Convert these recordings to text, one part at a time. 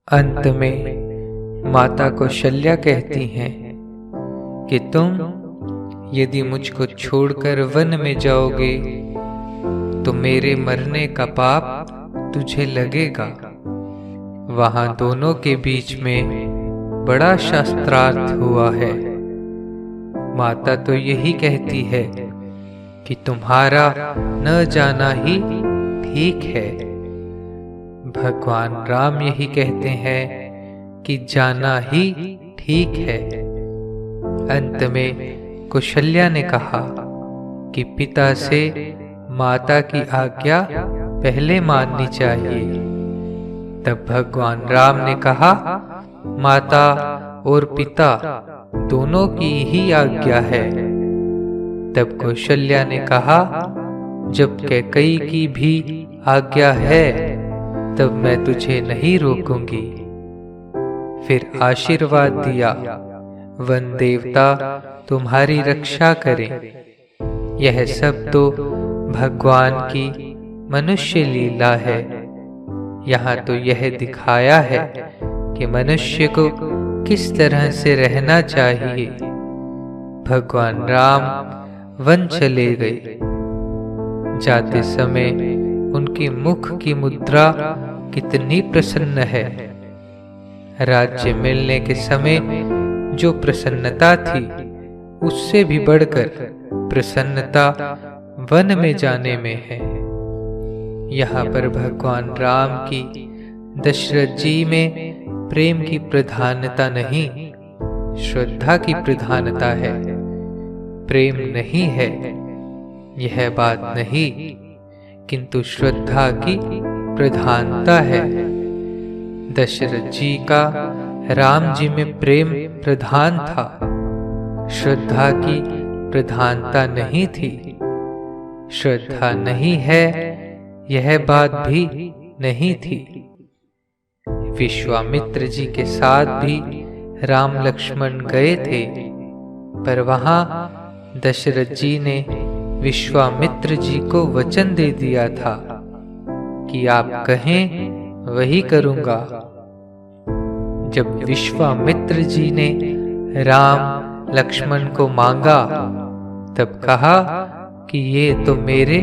अंत में माता कौशल्या कहती हैं कि तुम यदि मुझको छोड़कर वन में जाओगे तो मेरे मरने का पाप तुझे लगेगा। वहां दोनों के बीच में बड़ा शास्त्रार्थ हुआ है। माता तो यही कहती है कि तुम्हारा न जाना ही ठीक है। भगवान राम यही कहते हैं कि जाना ही ठीक है। अंत में कौशल्या ने कहा कि पिता से माता की आज्ञा पहले माननी चाहिए। तब भगवान राम ने कहा, माता और पिता दोनों की ही आज्ञा है। तब कौशल्या ने कहा, जब कैकेयी की भी आज्ञा है तब मैं तुझे नहीं रोकूंगी। फिर आशीर्वाद दिया, वन देवता तुम्हारी रक्षा करें। यह सब तो भगवान की मनुष्य लीला है। यहाँ तो यह दिखाया है कि मनुष्य को किस तरह से रहना चाहिए। भगवान राम वन चले गए। जाते समय उनकी मुख की मुद्रा कितनी प्रसन्न है। राज्य मिलने के समय जो प्रसन्नता थी उससे भी बढ़कर प्रसन्नता वन में जाने में है। यहाँ पर भगवान राम की दशरथ जी में प्रेम की प्रधानता नहीं, श्रद्धा की प्रधानता है। प्रेम नहीं है यह बात नहीं, किंतु श्रद्धा की प्रधानता है। दशरथ जी का राम जी में प्रेम प्रधान था, श्रद्धा की प्रधानता नहीं थी। श्रद्धा नहीं है यह बात भी नहीं थी। विश्वामित्र जी के साथ भी राम लक्ष्मण गए थे, पर वहां दशरथ जी ने विश्वामित्र जी को वचन दे दिया था कि आप कहें वही करूंगा। जब विश्वामित्र जी ने राम लक्ष्मण को मांगा तब कहा कि ये तो मेरे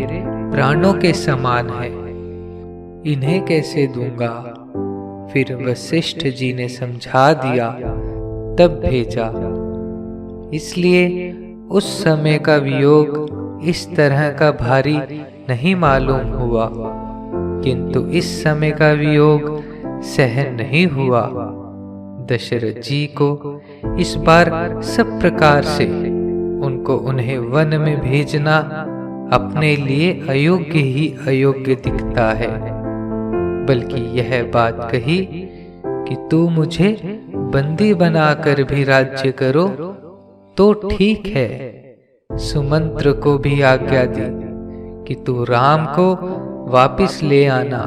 प्राणों के समान है, इन्हें कैसे दूंगा। फिर वशिष्ठ जी ने समझा दिया, तब भेजा। इसलिए उस समय का वियोग इस तरह का भारी नहीं मालूम हुआ, किंतु इस समय का वियोग सहन नहीं हुआ। दशरथ जी को इस बार सब प्रकार से उन्हें वन में भेजना अपने लिए अयोग्य ही अयोग्य दिखता है। बल्कि यह बात कही कि तू मुझे बंदी बनाकर भी राज्य करो तो ठीक है। सुमंत्र को भी आज्ञा दी कि तू राम को वापिस ले आना।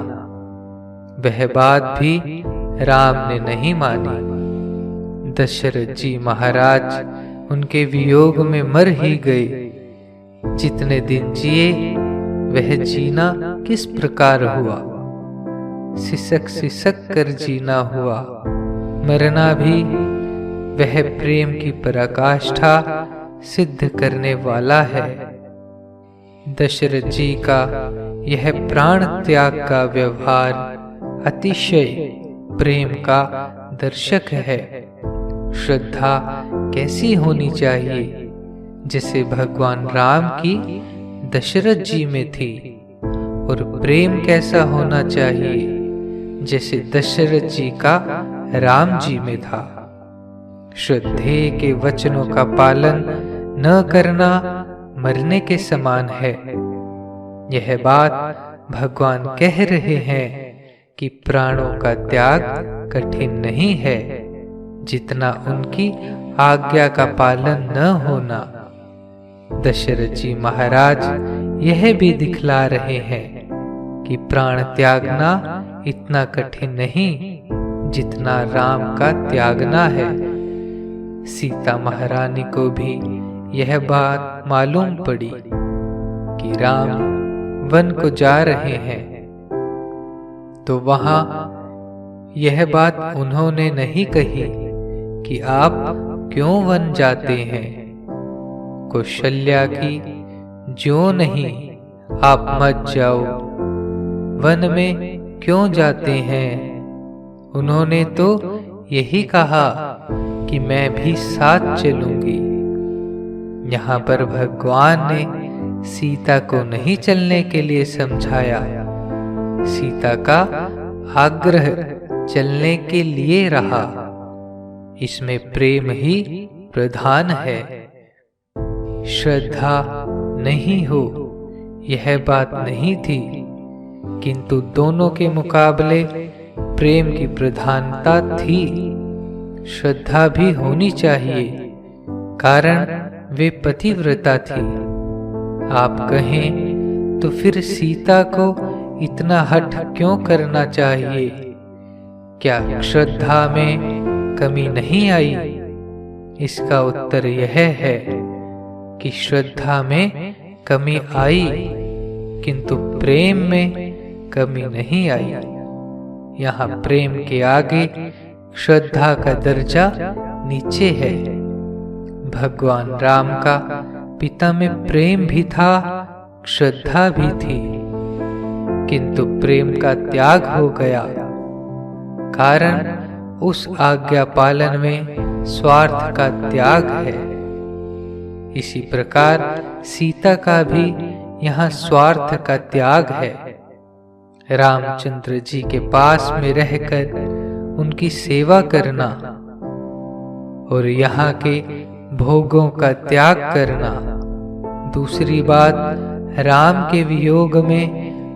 वह बात भी राम ने नहीं मानी। दशरथ जी महाराज उनके वियोग में मर ही गए। जितने दिन जिए वह जीना किस प्रकार हुआ, सिसक सिसक कर जीना हुआ। मरना भी वह प्रेम की पराकाष्ठा सिद्ध करने वाला है। दशरथ जी का यह प्राण त्याग का व्यवहार अतिशय प्रेम का दर्शक है। श्रद्धा कैसी होनी चाहिए जैसे भगवान राम की दशरथ जी में थी, और प्रेम कैसा होना चाहिए जैसे दशरथ जी का राम जी में था। श्रद्धेय के वचनों का पालन न करना मरने के समान है। यह बात भगवान कह रहे हैं कि प्राणों का त्याग कठिन नहीं है, जितना उनकी आज्ञा का पालन न होना। दशरथ जी महाराज यह भी दिखला रहे हैं कि प्राण त्यागना इतना कठिन नहीं जितना राम का त्यागना है। सीता महारानी को भी यह बात मालूम पड़ी कि राम वन को जा रहे हैं, तो वहां यह बात उन्होंने नहीं कही कि आप क्यों वन जाते हैं। कौशल्या की ज्यों नहीं, आप मत जाओ, वन में क्यों जाते हैं। उन्होंने तो यही कहा कि मैं भी साथ चलूंगी। यहाँ पर भगवान ने सीता को नहीं चलने के लिए समझाया, सीता का आग्रह चलने के लिए रहा। इसमें प्रेम ही प्रधान है। श्रद्धा नहीं हो यह बात नहीं थी, किंतु दोनों के मुकाबले प्रेम की प्रधानता थी। श्रद्धा भी होनी चाहिए, कारण वे पतिव्रता थी। आप कहें तो फिर सीता को इतना हठ क्यों करना चाहिए। क्या श्रद्धा में कमी नहीं आई? इसका उत्तर यह है कि श्रद्धा में कमी आई, किंतु प्रेम में कमी नहीं आई। यहाँ प्रेम के आगे श्रद्धा का दर्जा नीचे है। भगवान राम का पिता में प्रेम भी था, श्रद्धा भी थी, किंतु प्रेम का त्याग हो गया, कारण उस आज्ञा पालन में स्वार्थ का त्याग है। इसी प्रकार सीता का भी यहाँ स्वार्थ का त्याग है। रामचंद्र जी के पास में रहकर उनकी सेवा करना और यहाँ के भोगों का त्याग करना। दूसरी बात, राम के वियोग में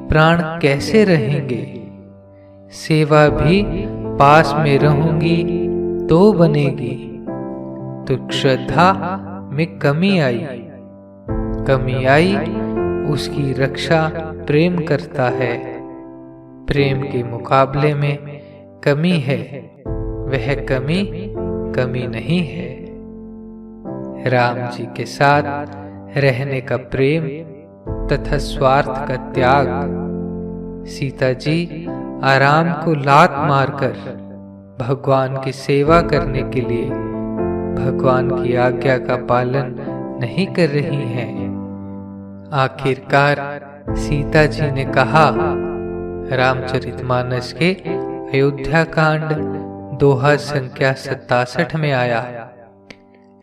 प्राण कैसे रहेंगे। सेवा भी पास में रहूंगी तो बनेगी। तो श्रद्धा में कमी आई, उसकी रक्षा प्रेम करता है। प्रेम के मुकाबले में कमी है, वह कमी नहीं है। राम जी के साथ रहने का प्रेम तथा स्वार्थ का त्याग। सीता जी आराम को लात मारकर भगवान की सेवा करने के लिए भगवान की आज्ञा का पालन नहीं कर रही हैं। आखिरकार सीता जी ने कहा, रामचरितमानस के अयोध्या कांड दोहा संख्या 67 में आया,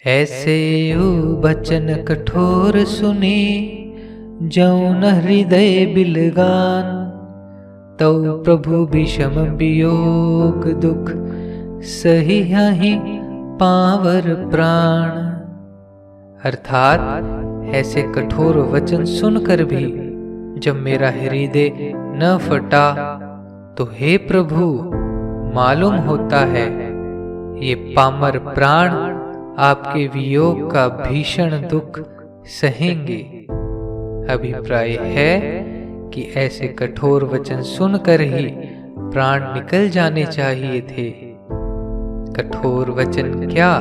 ऐसे बचन कठोर सुने जौन हृदय बिलगान, तौ प्रभु विषम वियोग दुख सहियाहि पावर प्राण। अर्थात ऐसे कठोर वचन सुनकर भी जब मेरा हृदय न फटा तो हे प्रभु मालूम होता है ये पामर प्राण आपके वियोग का भीषण दुख सहेंगे। अभिप्राय है कि ऐसे कठोर वचन सुनकर ही प्राण निकल जाने चाहिए थे। कठोर वचन क्या,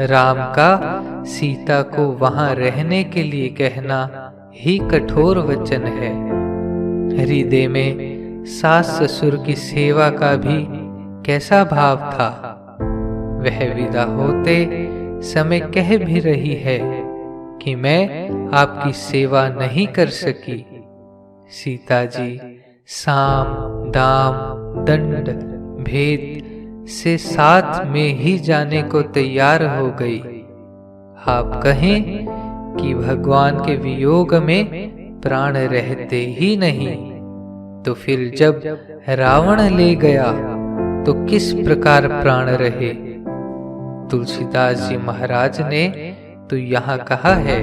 राम का सीता को वहां रहने के लिए कहना ही कठोर वचन है। हृदय में सास ससुर की सेवा का भी कैसा भाव था। वह विदा होते समय कह भी रही है कि मैं आपकी सेवा नहीं कर सकी। सीता जी साम दाम दंड भेद से साथ में ही जाने को तैयार हो गई। आप कहें कि भगवान के वियोग में प्राण रहते ही नहीं, तो फिर जब रावण ले गया तो किस प्रकार प्राण रहे। तुलसीदास जी महाराज ने तो यहाँ कहा है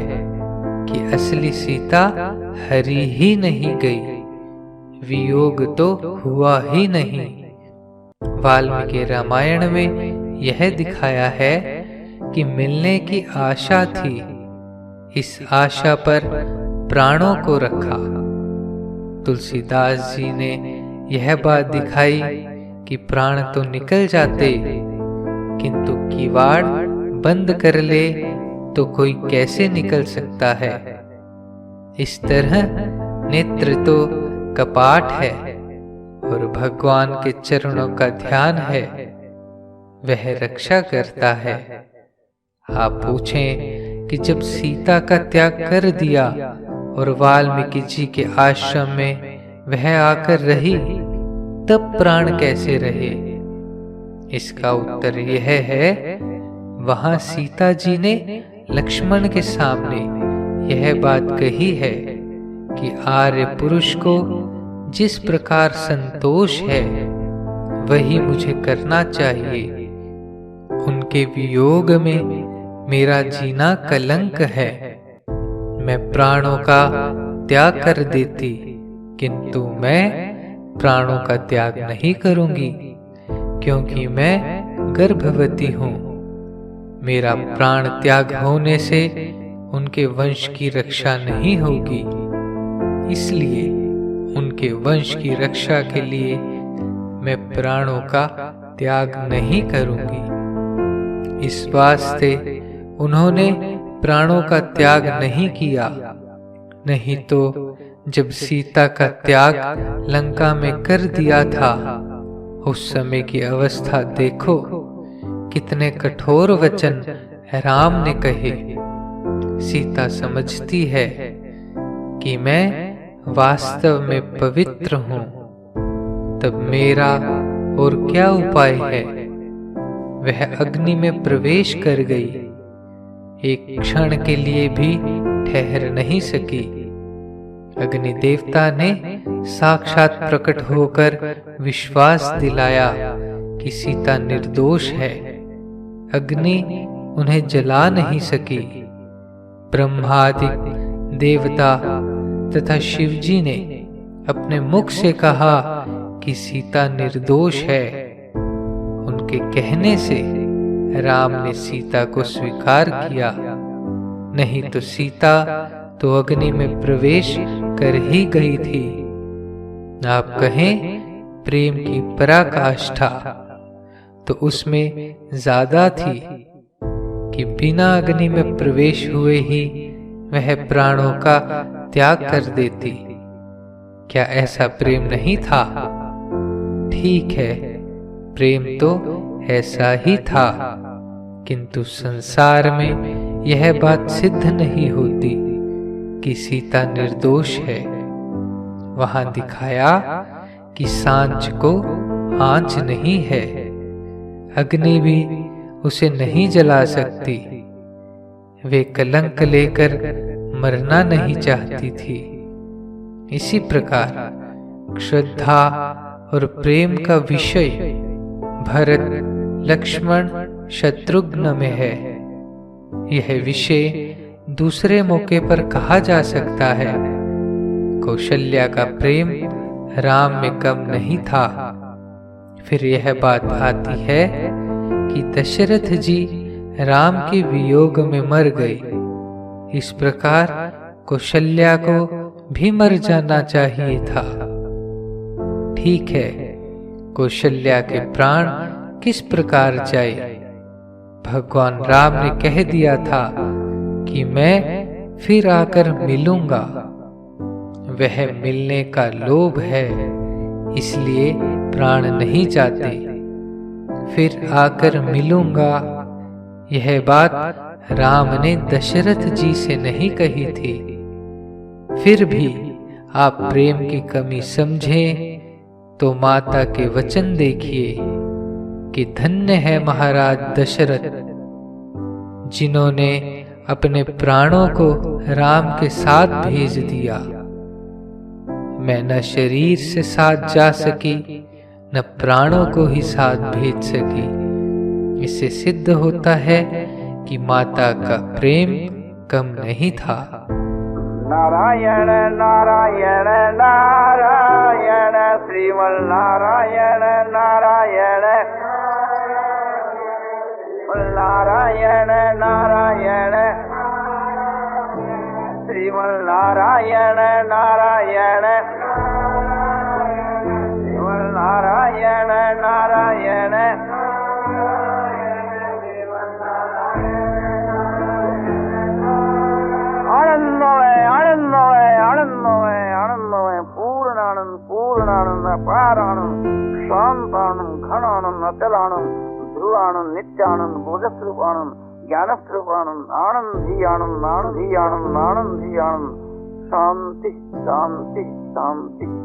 कि असली सीता हरी ही नहीं गई, वियोग तो हुआ ही नहीं। वाल्मीकि रामायण में यह दिखाया है कि मिलने की आशा थी, इस आशा पर प्राणों को रखा। तुलसीदास जी ने यह बात दिखाई कि प्राण तो निकल जाते, किंतु किवाड़ बंद कर ले तो कोई कैसे निकल सकता है। इस तरह नेत्र तो कपाट है और भगवान के चरणों का ध्यान है, वह रक्षा करता है। आप पूछें कि जब सीता का त्याग कर दिया और वाल्मीकि जी के आश्रम में वह आकर रही, तब प्राण कैसे रहे? इसका उत्तर यह है, वहां सीता जी ने लक्ष्मण के सामने यह बात कही है कि आर्य पुरुष को जिस प्रकार संतोष है वही मुझे करना चाहिए। उनके वियोग में मेरा जीना कलंक है। मैं प्राणों का त्याग कर देती, किंतु मैं प्राणों का त्याग नहीं करूंगी, क्योंकि मैं गर्भवती हूं। मेरा प्राण त्याग होने से उनके वंश की रक्षा नहीं होगी, इसलिए उनके वंश की रक्षा के लिए मैं प्राणों का त्याग नहीं करूंगी। इस वास्ते उन्होंने प्राणों का त्याग नहीं किया। नहीं तो जब सीता का त्याग लंका में कर दिया था, उस समय की अवस्था देखो, कितने कठोर वचन राम ने कहे। सीता समझती है कि मैं वास्तव में पवित्र हूं, तब मेरा और क्या उपाय है? वह अग्नि में प्रवेश कर गई, एक क्षण के लिए भी ठहर नहीं सकी। अग्नि देवता ने साक्षात प्रकट होकर विश्वास दिलाया कि सीता निर्दोष है। अग्नि उन्हें जला नहीं सकी। ब्रह्मादि देवता तथा शिवजी ने अपने मुख से कहा कि सीता निर्दोष है। उनके कहने से राम ने सीता को स्वीकार किया, नहीं तो सीता तो अग्नि में प्रवेश कर ही गई थी। आप कहें प्रेम की पराकाष्ठा तो उसमें ज्यादा थी कि बिना अग्नि में प्रवेश हुए ही वह प्राणों का त्याग कर देती। क्या ऐसा प्रेम नहीं था? ठीक है, प्रेम तो ऐसा ही था, किंतु संसार में यह बात सिद्ध नहीं होती कि सीता निर्दोष है। वहां दिखाया कि सांझ को आंच नहीं है, अग्नि भी उसे नहीं जला सकती। वे कलंक लेकर मरना नहीं चाहती थी। इसी प्रकार श्रद्धा और प्रेम का विषय भरत, लक्ष्मण, शत्रुघ्न में है। यह विषय दूसरे मौके पर कहा जा सकता है। कौशल्या का प्रेम राम में कम नहीं था। फिर यह बात आती है कि दशरथ जी राम के वियोग में मर गए। इस प्रकार कौशल्या को भी मर जाना चाहिए था। ठीक है, कौशल्या के प्राण किस प्रकार जाए? भगवान राम ने कह दिया था कि मैं फिर आकर मिलूंगा। वह मिलने का लोभ है, इसलिए प्राण नहीं जाते। फिर आकर मिलूंगा, यह बात राम ने दशरथ जी से नहीं कही थी। फिर भी आप प्रेम की कमी समझें तो माता के वचन देखिए कि धन्य है महाराज दशरथ, जिन्होंने अपने प्राणों को राम के साथ भेज दिया। मैं न शरीर से साथ जा सकी, न प्राणों को ही साथ भेज सकी। इससे सिद्ध होता है कि माता का प्रेम कम नहीं था। नारायण नारायण नारायण श्रीमन नारायण नारायण नारायण नारायण श्रीमन नारायण नारायण श्रीमन नारायण नारायण आनंद है, आनंद है, आनंद है, आनंद है, पूर्ण आनंद, पूर्ण आनंद अपारानंद शांतानंद घनानंद अचलानंद ध्रुवानंद नित्यानंद बोधस्वरूपानंद ज्ञानस्वरूपानंद आनंद ही आनंद आनंद ही आनंद आनंद ही आनंद शांति शांति शांति।